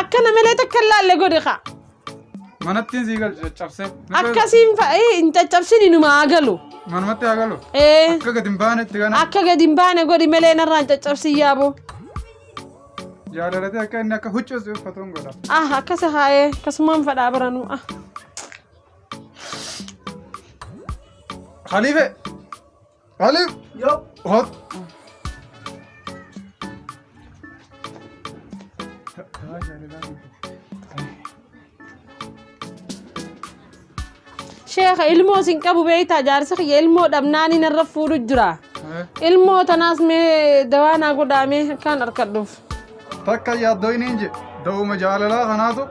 akkana malee takkallaale godhi qa manatti siigal cabse akkasiin fa'i hin caccabsini numa agalu manumatti agalu akka gadi hin baanetti kana akka gadi hin baane godhi malee narraan caccabsi yaabo jaalalate akka inni akka huccuu si uffatuun godha akkasa haayee akkasumaan fadhaa baranu Khalife Khalif yo hot Sheekh ilmoo sin qabu beeyta jaarsa khiyya ilmoo dhabnaani narra fuudhu jira ilmoo tanaas mee dawaanaa godhaamee kan arkadhuuf takka yaaddoo inni inje da'uma jaalalaa kanaatu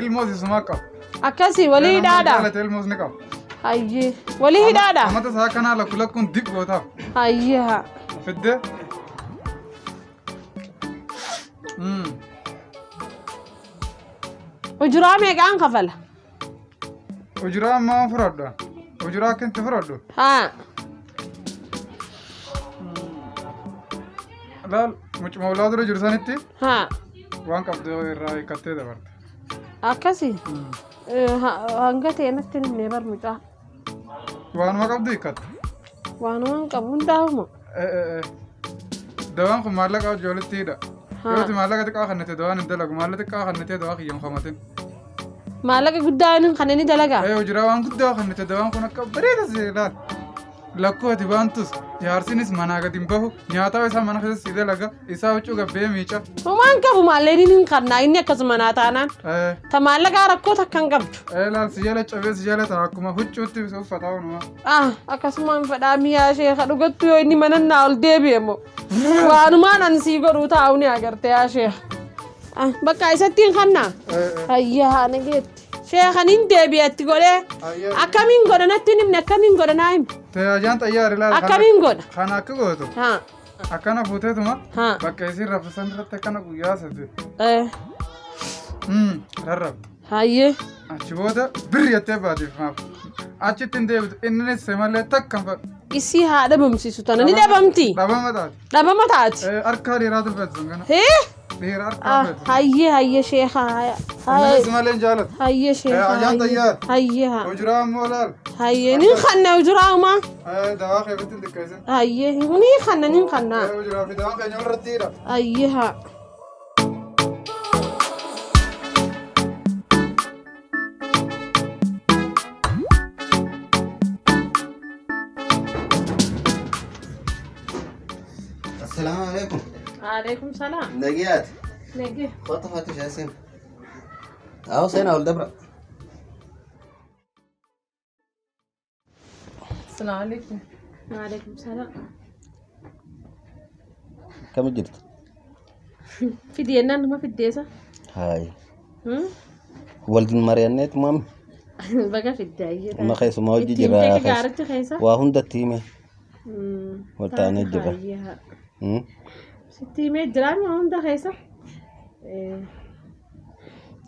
ilmoo sisumaa qaba akkasii walii hidhaadha jaalate ilmoos ni qaba hayyee walii hidhaadha amata isaa kanaa lakkulakkuun dib gootaaf hayyee fidde ujuraa meeqaan kafala ujuraa ammaa fudhadha ujuraa akkantti fudhadhu haa laal mucuma dura jiru sanitti haa waan qabdu irraa hiikattee dabarte akkasii hanga ta'e natti himnee barmucaa waanuma qabdu hiikatte waanumaan qabu hundaa'uma dawaan kun maallaqa ijoolletti hidha yooti maallaqa xiqqaa kannate dawaan hin dalagu maallaqa xiqqaa kannatee dawaa kiyyan kamatin maallaqa guddaa inni kan inni dalagaa ujuraa waan guddaa kannate dawaan kun akka bareeda si laal lakkoo ati baantus jaarsinis manaa gadi hin bahu nyaataa isaa mana keessa si dalaga isaa huccuu gabbee miica homaan qabu maalleen inni hin kannaa inni akkasuma naa taanaan ta maallaqaa rakkoo takka hin qabdu laal si jala cabee si jala ta'a akkuma huccuutti uffataa onuma akkasumaan fedhaa miyaa sheeka dhugattu yoo inni manannaa ol deebi'e moo waanumaan an sii godhuu taa'u ni agarte yaa sheeka bakka isatti hin kannaa hayyaa nageetti sheekan hin deebi'etti godhee akkamiin godha natti himne akkamiin godha naa himi tajaajaan xayyaari laal akkamiin godha kana akka gootu akkana fuuteetuma bakka isin raffisan irratti akkana guyyaa saddeet rarrab hayyee achi booda birri jettee baatiif maaf achitti hin deebitu innis malee takka hin fadhu isii haa dhabamsiisu tana ni dhabamti dhabama taati dhabama taati harkaa dhiiraa tulfeetu sun kana dhiira harkaa tulfeetu hayyee sheeka innis malee jaalatu hayyee sheeka ajaan xayyaar hayyee ujuraa ammoo laal hayyee nin kanna ujuraa umaa dawaa keebitti hin xiqqeessin hayyee ni kanna nin kanna ujuraa fi dawaan keenya irratti hidha hayyee haa السلام عليكم عليكم السلام نجيات نجي خطفت جاسم اهو سنه ولا دبره السلام عليكم وعليكم السلام كم جبت في دينا ما في الديسة هاي ولد مريانات مام بقى في الداية ما خيس ما وجي جرا وهند التيمه وتاني جرا ستي مية جرام وهند خيسة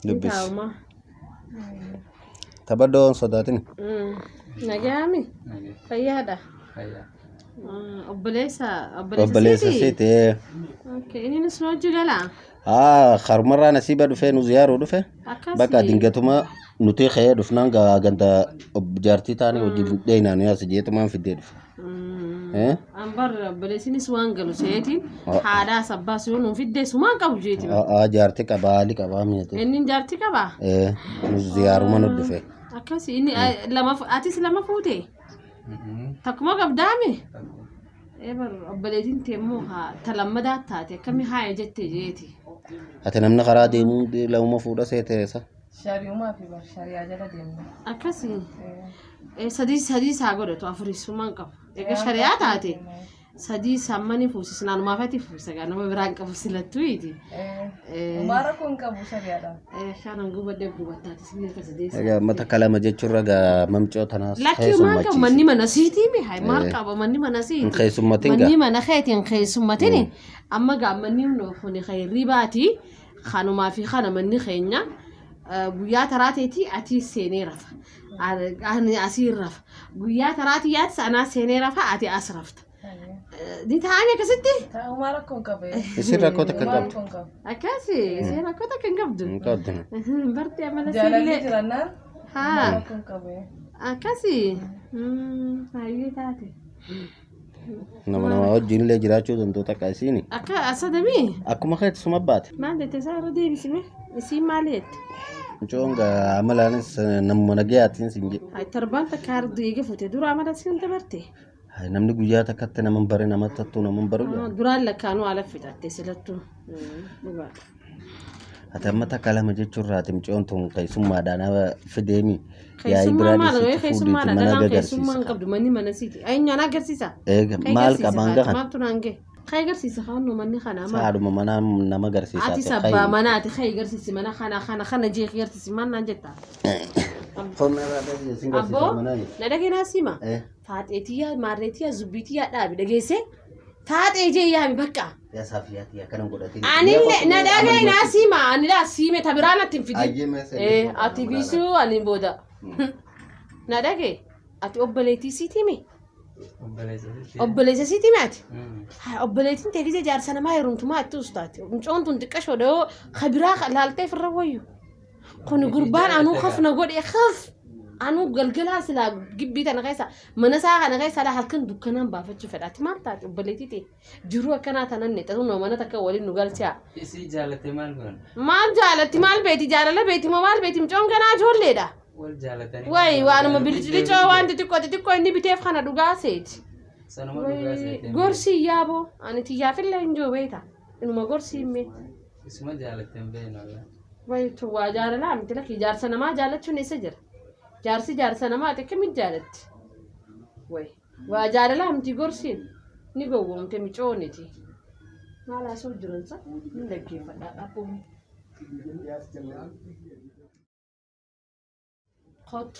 لبس تبدو صداتين نجامي فيادا obboleessa siite inni nisnoo jigala kharmarraa nasiiba dhufe nu ziyaaruu dhufe bakka dingatuma nuti khee dhufnaan ganda jaartii taane wajjin dheenaan yaas jeetumaan fiddee dhufe ambar obboleessinis waan galu seetiin haadhaa sabbaa si'oo nuun fiddee sumaan qabu jeetiin jaartii qabaa haali qabaa mi'ate inni jaartii qabaa nu ziyaaruma nu dhufe akkasii inni atis lama fuute takkuma qabdaame obboleettiin teemmoo talammadaa taate akkamii haaya jettee jeeti ati namni karaa deemuu lauma fuudha seeteessa shari'umaa fi shari'aa jala deemna akkasii sadii isaa godhatu afurisummaan qabu egaa shari'aa taate sadii sammanii fuusisnaan maafati fuusagaa nama biraan qabu silattuuti umaara kun qabu shari'aadha shanan gubadde gubattaati sinilta sadeessa egaa mata kalama jechuurra gaa mamcoo tanaas lakkii maan qabu manni mana siitii mi hay maal qaba manni mana siitii keessummatiin manni mana keetiin keessummatiin amma gaa manni nuufuni khayrii baati khanumaa fi khana manni keenya guyyaa taraateeti ati seenee rafa ani asii rafa guyyaa taraati yaat sanaa seenee rafa ati as rafta Di taa'anii akkasitti? Uumaa rakkoon qabu. Isin rakkoo takka hin qabdu. Rakkoon qabu. Akkasi isheen rakkoo takka hin qabdu. Hin qabdu. Bartee amala Jaalalli sibiilee. jirannaan Haa rakkoon qabu. akkasi. Baay'ee taate. Nama wajjin illee jiraachuu danda'u takka isiini. Akka asadamii Akkuma keetti suma baate. maal jette isaa irra deebisime isiin maal jette? Mucoon amalaanis namuma nagayaatiin siin jedhu. Torbaan takka hardu eege fute dura amala siin dabarte. Namni guyyaa takkatti nama hin bare nama tattuu nama hin baru. Duraan lakkaanuu ala fixatte silattuu. Dhugaadha. Ati amma takka lama jechuun raati mucoon tun keessummaadhaan fideemi. Keessummaa maal sitti keessummaadha fuudhiiti, mana dalaan agarsiisa. keessummaa hin qabdu manni mana siiti. Eenyaan agarsiisa? Eega maal qabaan gahan? Maaltu naan gahe? Kan agarsiisa kan manni kanaa maal? Saadhuma manaa nama agarsiisaa. Ati sabbaa manaati kan agarsiisi mana kana jee agarsiisi maal naan jetta? Abboo na dhageenaa sima? Faaxeetiyyaa maarreetiyyaa zubbiitiyyaa dhaabi dhageesse? Faaxee jee yaami bakka. Anillee na dhageenaa sima anilaa siime tabiraan atti hin fidi. Ati biisuu ani booda. Na dhagee ati obboleettii siitimi? Obboleessa siitimi ati? Obboleettiin teegisee jaarsa namaa heerumtumaa itti ustaati. Mucoon tun xiqqashoo dhahoo kabiraa laaltee firra wayyu. Kun gurbaan anuu hafna godhe haf. Anuu galgalaa silaa gibbii tana keessa mana isaa kana keessa halkan dukkanaan baafachuu fedhaati maal taate obboleettii ta'e jiruu akkanaa tanan ne ta'uu mana takka waliin nu galchaa. Isi jaalate maal goon? Maal jaalatti maal beeti jaalala beeti moo maal beeti mucoon kanaa ijoolleedha. Wal jaalatanii. Wayi waanuma bilicoo waan xixiqqoo inni biteef kana dhugaa seeti. Sanuma dhugaa seeti. Gorsi yaaboo ani xiyyaafillee hin jiru beeta inuma gorsi himme. Isuma jaalate hin beeknu alla. Wayi waa jaalalaa miti lakki jaarsa namaa jaalachuun eessa jira? Jaarsa namaa akkamitti jaalatti? Wayi waa jaalalaa miti gorsiin ni gowwoomte micooniti. Maal haasoo jiransa ni dhaggeeffadhaa dhabuun. Kot.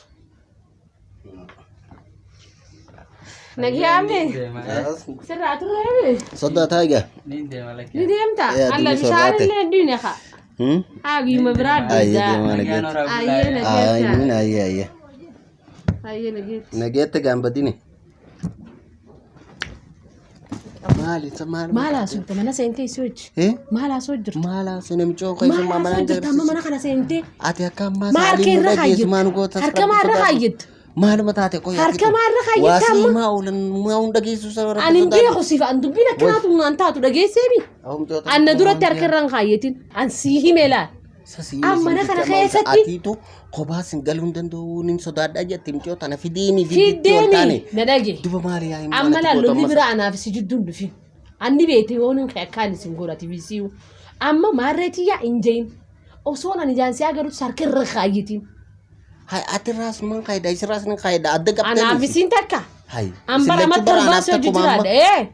Nagiyaame. Sirraa turre. Soddaataa egaa. Ni deema lakkee. Ni deemta. Alla Addunyaa bishaan soorraate. illee diine haa. Haagima biraa Ayyee adda. deemaa Ayyee nageetti. nageetta. Ayyee. Ayyee nageetta. Nageetti gaambadini. Maal haasofte mana seentee si hojii? Maal haasoo jirtu? Maal haasoo namichoo Maal keessummaa mana haasoo jirtu amma mana agarsiisa. kana seentee? Ati akka ammaa Maal saalii keerra nurra geessu maan kaayyettu? goota Harka maalirra kaayyettu? maaluma taate qoyaa Harka maalirra kaayyettu waasii amma? maa oolan maa hunda geessu sarara Ani hin beeku siif an dubbiin akkanaatu naan taatu dhageesseemi? Anna duratti harka irra hin kaayyetin. An sii hime laal. Mana kana keessatti atiitu kophaa sin galuu hin danda'u nin sodaadhaa jetti michoo tana fideemi fiddeemi na dhage. duba maali yaa Amma lallolli bira anaaf si jidduun dhufin. Anni beete yoonin akkaan isin godhati bisiu. Amma maarreetiyyaa hin jayin. Osoo ani jaansi agarutti harka irra kaayyetin. hai ati ras man kaida isras nin kaida adda qabtee Anaaf isin takka. hai Ambara matarbaa soo jijjiiraadha.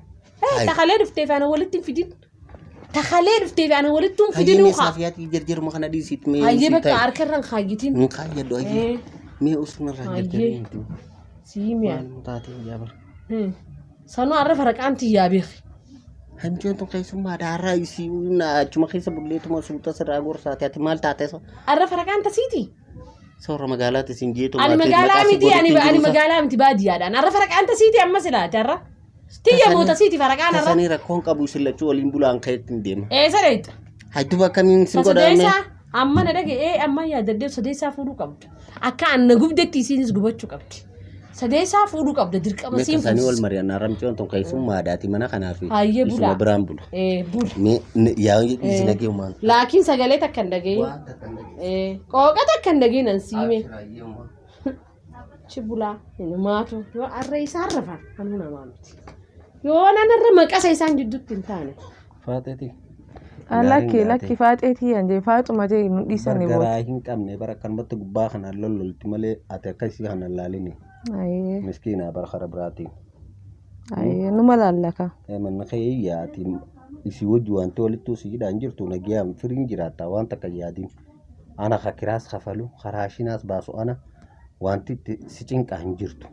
Takalee dhuftee faana walitti hin fidin. Takalee dhuftee faana walitti hin fidin. hayyee saafiyaati jirjiru makana dhiisiit mee Hayyee bakka harka irra kaayyetin. hin kaayaddu hayyee mee usna irra jirjiru Siimiyaa. taatee jaabar Sanuu har'a faraqaan tiyyaa beeki. hamjoon tun keessummaa daaraa isii achuma keessa bulleetuma suuta sirraa gorsaate ati maal taate so Har'a faraqaan tasiiti. soorra magaalaatti isin jeetu Ani magaalaa miti ani magaalaa miti baadiyyaadhaan. Har'a faraqaan tasiiti amma silaati har'a. Tiyya moota siiti faraqaan har'a. tasanii rakkoon qabu isin lachuu waliin bulaan ka'etti hin deema Eessa dheetta? hayduba akkamiin sin godhame Sadeessaa amma na dhage amma yaadaddeef sadeessaa fuudhuu qabdu. Akka anna gubdetti isiinis gubachuu qabdi. Sadeessaa fuudhuu qabda dirqama siin tasanii wal fuudhus. mari'annaa ramcoon tun keessummaadhaati mana kanaaf Hayyee isuma bulaa. biraan bulu Bula. yaa isin dhagee uumaan Laakiin sagalee takka hin dhageenye. Qooqa takka hin dhageenye siime. Chibulaa maatu yoo arree isaa rafan kanuu namaa miti. Yoo nanarra maqasa isaan jidduutti hin taane. faateeti Lakki faaxeetii yan jee faaxuma jee nu dhiisanii gargaraa hin qabne bara kanumatti gubbaa kanaan lollolti malee ati akka isii kanaan laalini miskiinaa bara kara biraatiin numa laallaka. manna kee yaati isii wajji wanti walittuu siidhaan jirtu nagiyaa firiin jiraata waan takka yaadiin ana kakiraas kafalu karaashinaas baasu ana wanti si cinqaa hin jirtu.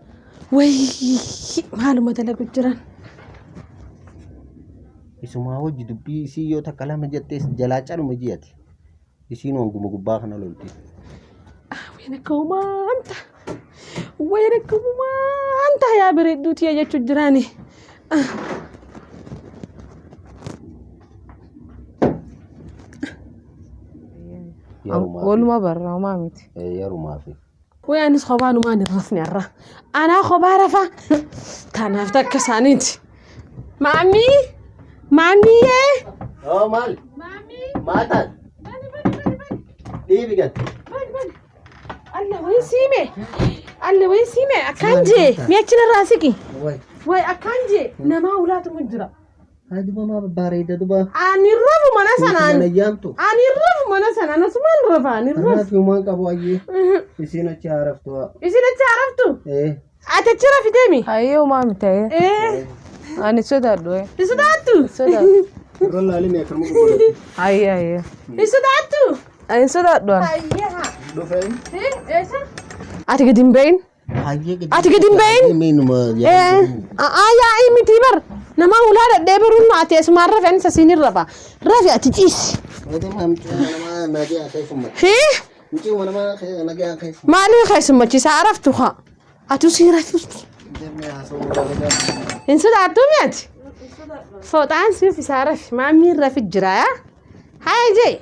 Wayii maaluma dalagu jiran. Isumaa hojii dubbii isii yoo takka lama jettees jalaa caluma ji'ati isiin wanguma gubbaa kana lolti. Wayina ka'umaanta. Wayina ka'umaanta yaa bareedduuti yaa jechuun jiraani. Walumaa barraa homaa miti. Yerumaa fi. Wayaanis kophaanuma nirrafne har'a. Anaa kophaa rafa. Kanaaf takka isaaniiti. Maamii. Oh maal? Maataan? Dhiibi gad. Allah wayi siime akkaan jee mi'achina irraa siqi. Way akkaan jee namaa ulaatu mu jira. Hadi mama bareeda duba. Ani rafu mana sanaan. Mana yaamtu. Ani rafu mana sanaan asumaan rafa ani rafu. Anaaf yumaan qabu ayyee. Isin achi haraftu. Ati achi rafiteemi? Hayyee homaa miti. Ani sodaadhu. Sodaattu? Sodaadhu. Irra laalee mee akkam godhatu. Hayyee. Sodaattu? Ani sodaadhu. Hayyee. Dhufeen. Eessa? Ati gadi hin bahin? Ati gadi hin bahin? Meenuma yaa'ii miti bar. Nama ulaa dhadhee biruun ati asumaan rafeen sasiin rafa. Rafi ati ciisi. Maaliif keessummachiisaa araftu haa? Atu sii rafistu. Hin sodaattuu mi'ati? Fooxaan siif isaa rafi. Maammiin rafi jira yaa? Haa jee?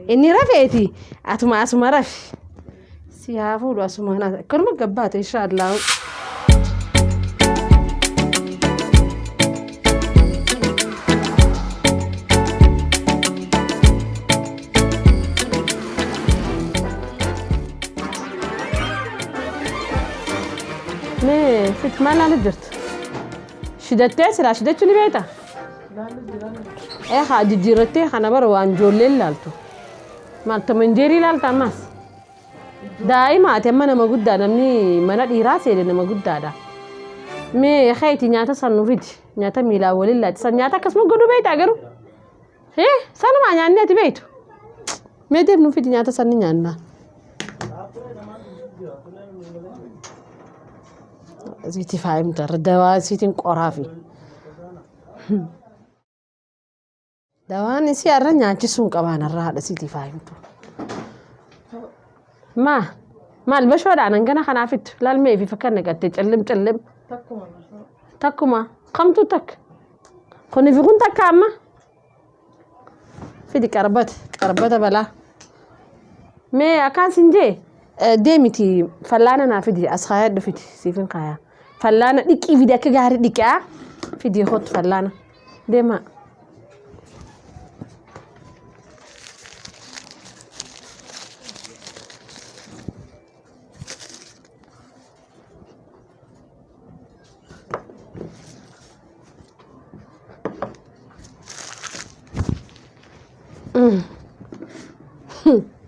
Inni rafeeti. Atuma asuma rafi. Si haa fuudhu asumaan akkanuma gabbaate inshaallahu. Mee fit maal ala jirtu? Shidattee silaa shidachuu ni beektaa? Haa jijjiirrattee kana bara waan ijoollee ilaaltu. Maal tamanjeerii ilaalta ammas? Daa'ima ati amma nama guddaa namni mana dhiiraa seene nama guddaadha. Mee hayti nyaata san nu fidi nyaata miilaa waliin laati san nyaata akkasuma godhuu beektaa garuu? Sanumaa nyaanni ati beektu? Mee deem nu fidi nyaata san ni nyaannaa? Siiti faayimta dawaa siitiin qoraafi. Dawaan isii har'a nyaachisuun qabaan har'a haadha siiti faayimtu. Maal bashoodhaan hangana kanaafitu laalmee fi fakkaan naqattee callim. Takkuma kamtu takka. Kuni fi kun takka amma. Fidi qarbata balaa. Mee akkaan sinjee deemiti fallaana naa fidi as kaayadhu fidi siifin kaayaa. Fallaana dhiqii fidi akka gaarii dhiqaa fidi hootu fallaana deemaa.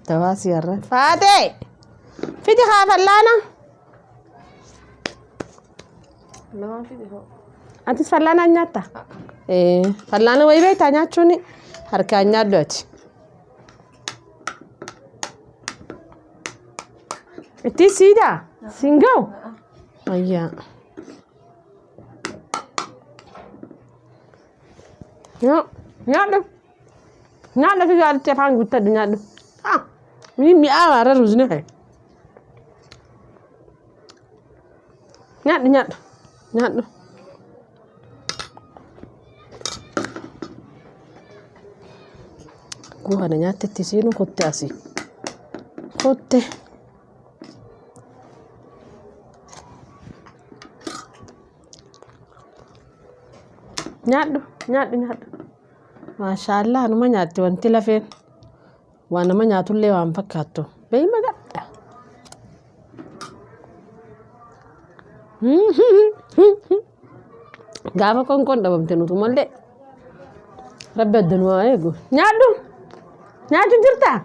Tawasi yarra. Faatee fidi haa fallaana. Atis fallaana nyaatta? Fallaana wayii beektaa nyaachuun harkaan nyaaddu ati. Itti siidaa? Siin ga'u? Ayyaa. Nyaadhu. Nyaadhu fi gaaritti afaan guuttadhu nyaadhu. Mi'aawa har'a ruuzni haa. Nyaadhu. Guhana nyaatetti siinu kotte asii. Kotte. Nyaadhu. Maashaallah anuma nyaatti wanti lafeen. Waan nama nyaatullee waan fakkaattu. Beeyi magadha. Gaafa konkoon dhabamte nutu mallee. Rabbi addanuu haa eegu. Nyaachuu jirtaa?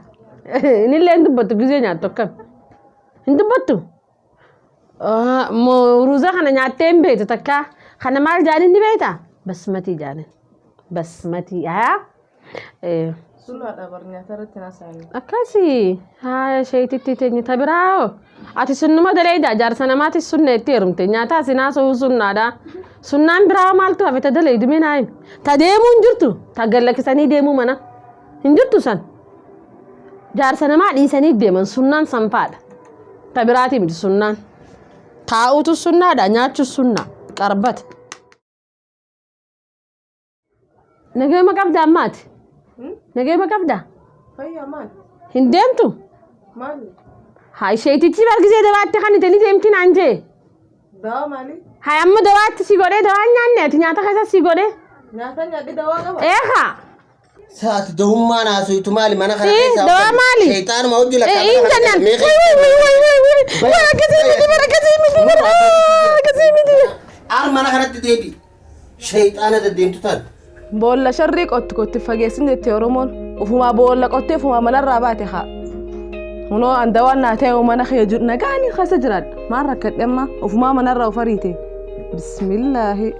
Inillee hin dubbattu gisee nyaattu akkam? Hin dubbattu? Ruuza kana nyaattee hin beektu takkaa. Kana maal jaanin ni beektaa? Basmatii jaanin. Basmatii haa? Sulaadha bar nyaata irratti naasa'anii. Akkasii haa sheetitti teenye tabiraa'oo ati sunnuma daleeyda jaarsa namaatis sunna itti heerumte nyaata asinaa sa'uu sunnaadha. Sunnaan biraa maaltu hafe ta daleeydu mee naa himi. Ta deemuu hin jirtu ta gallakkisanii deemuu mana hin jirtu san. Jaarsa namaa dhiisanii deeman sunnaan sanfaadha. Ta biraati miti sunnaan. Taa'uutu sunnaadha nyaachuus sunna qarbata. Nageema qabda ammaati. Nageema qabda? Fayyaa maal? Hindemtu? Maali? Hai sheetichi bargisee dawaatti kan ittiin deemtiin anjee. Dawaa maali? Hai amma dawaatti si godhee dawaa nyaanneeti nyaata keessa si godhee. Nyaata nyaadhi dawaa qaba. Eeha. Saati dahummaa naasuutu maali mana kana Ii keessa dawaa maali? Shayxaanuma hojii lakkaa Ii jannaan. Barakasii miti. Aar mana kanatti deebi. Shayxaana deddeemtu taate. Boolla sharrii qotti fageessin jettee Oromoon ufumaa boolla qottee ufumaa manarraa baate haa. Hunoo an dawaan naa ta'e mana kee jiru nagaanii keessa jiraadha. Maal rakkadhe amma ufumaa manarraa of ariite. Bismillaahi.